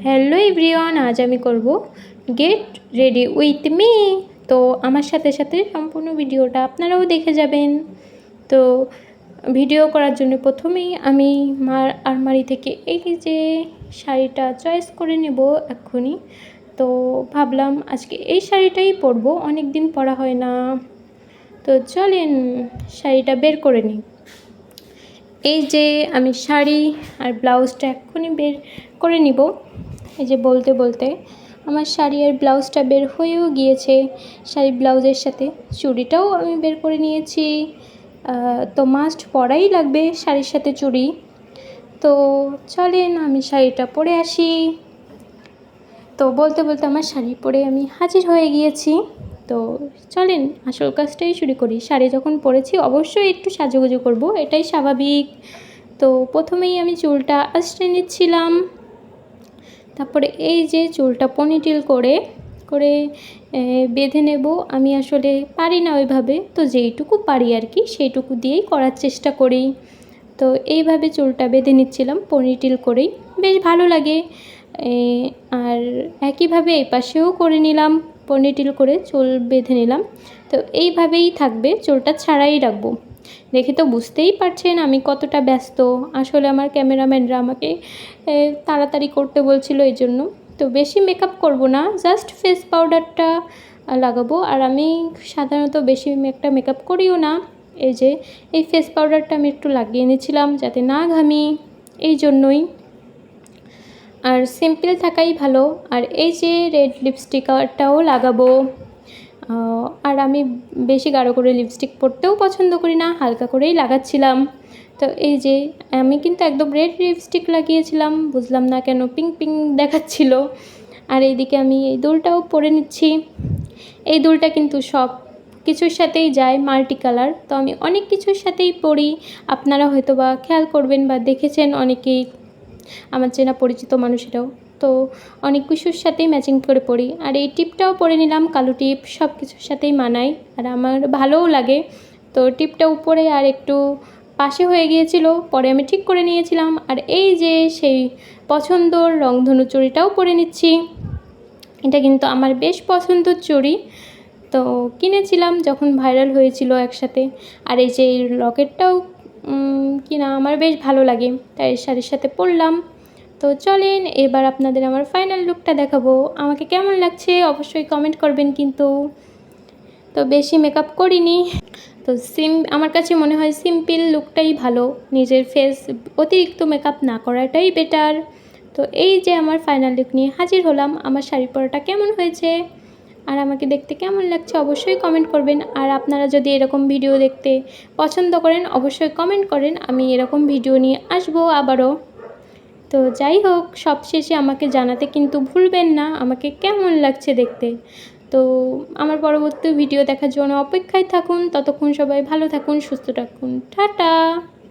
Hello everyone, আজ আমি করব গেট রেডি উইথ মি। তো আমার সাথে সাথে সম্পূর্ণ ভিডিওটা আপনারাও দেখে যাবেন। তো ভিডিও করার জন্য প্রথমেই আমি মার আলমারি থেকে এই যে শাড়িটা চয়েস করে নেব এক্ষুনি। তো ভাবলাম আজকে এই শাড়িটাই পরবো, অনেক দিন পরা হয় না। তো চলেন শাড়িটা বের করে নিই। এই যে আমি শাড়ি আর ব্লাউজটা এক্ষুনি বের করে নিব। এই যে বলতে বলতে আমার শাড়ি আর ব্লাউজটা বের হয়েও গিয়েছে। শাড়ি ব্লাউজের সাথে চুড়িটাও আমি বের করে নিয়েছি। তো মাস্ট পরাই লাগবে শাড়ির সাথে চুড়ি। তো চলেন আমি শাড়িটা পরে আসি। তো বলতে বলতে আমার শাড়ি পরে আমি হাজির হয়ে গিয়েছি। তো চলেন আসল কাজটাই শুরু করি। শাড়ি যখন পরেছি অবশ্যই একটু সাজুগুজু করব, এটাই স্বাভাবিক। তো প্রথমেই আমি চুলটা আঁচড়ে নিচ্ছিলাম। তারপরে এই যে চুলটা পনিটেল করে করে বেঁধে নেব। আমি আসলে পারি না ওইভাবে, তো যেইটুকু পারি আর কি সেইটুকু দিয়েই করার চেষ্টা করি। তো এইভাবে চুলটা বেঁধে নিচ্ছিলাম পনিটেল করেই, বেশ ভালো লাগে। আর একইভাবে এই পাশেও করে নিলাম, পনিটেল করে চুল বেঁধে নিলাম। তো এইভাবেই থাকবে, চুলটা ছাড়াই রাখবো। দেখে তো বুঝতেই পারছেন আমি কতটা ব্যস্ত। আসলে আমার ক্যামেরাম্যানরা আমাকে তাড়াতাড়ি করতে বলছিল এই জন্য। তো বেশি মেকআপ করব না, জাস্ট ফেস পাউডারটা লাগাবো। আর আমি সাধারণত বেশি একটা মেকআপ করিও না। এই যে এই ফেস পাউডারটা আমি একটু লাগিয়ে নিয়েছিলাম যাতে না ঘামি, এই জন্যই। আর সিম্পল থাকাই ভালো। আর এই যে রেড লিপস্টিকটাও লাগাবো। আর আমি বেশি গাঢ় করে লিপস্টিক পরতেও পছন্দ করি না, হালকা করেই লাগাচ্ছিলাম। তো এই যে আমি কিন্তু একদম রেড লিপস্টিক লাগিয়েছিলাম, বুঝলাম না কেন পিঙ্ক পিঙ্ক দেখাচ্ছিল। আর এইদিকে আমি এই দুলটাও পরে নিচ্ছি। এই দুলটা কিন্তু সব কিছুর সাথেই যায়, মাল্টি কালার। তো আমি অনেক কিছুর সাথেই পরি, আপনারা হয়তো বা খেয়াল করবেন বা দেখেছেন অনেকেই, আমার চেনা পরিচিত মানুষেরাও। তো অনেক কিছুর সাথেই ম্যাচিং করে পরি। আর এই টিপটাও পরে নিলাম, কালো টিপ, সব কিছুর সাথেই মানায় আর আমার ভালোও লাগে। তো টিপটা উপরে আর একটু পাশে হয়ে গিয়েছিল, পরে আমি ঠিক করে নিয়েছিলাম। আর এই যে সেই পছন্দর রংধনু চুড়িটাও পরে নিচ্ছি। এটা কিন্তু আমার বেশ পছন্দের চুড়ি, তো কিনেছিলাম যখন ভাইরাল হয়েছিল একসাথে। আর এই যে লকেটটাও কিনা আমার বেশ ভালো লাগে, তাই শাড়ির সাথে পরলাম। তো চলেন এবার আপনাদের আমার ফাইনাল লুকটা দেখাবো। আমাকে কেমন লাগছে অবশ্যই কমেন্ট করবেন কিন্তু। তো বেশি মেকআপ করিনি, তো আমার কাছে মনে হয় সিম্পল লুকটাই ভালো, নিজের ফেস অতিরিক্ত মেকআপ না করাটাই বেটার। তো এই যে আমার ফাইনাল লুক নিয়ে হাজির হলাম। আমার শাড়ি পরাটা কেমন হয়েছে আর আমাকে দেখতে কেমন লাগছে অবশ্যই কমেন্ট করবেন। আর আপনারা যদি এরকম ভিডিও দেখতে পছন্দ করেন অবশ্যই কমেন্ট করেন, আমি এরকম ভিডিও নিয়ে আসবো আবারও। তো যাই হোক, সবশেষে আমাকে জানাতে কিন্তু ভুলবেন না আমাকে কেমন লাগছে দেখতে। তো আমার পরবর্তী ভিডিও দেখার জন্য অপেক্ষায় থাকুন। ততক্ষণ সবাই ভালো থাকুন, সুস্থ থাকুন, টাটা।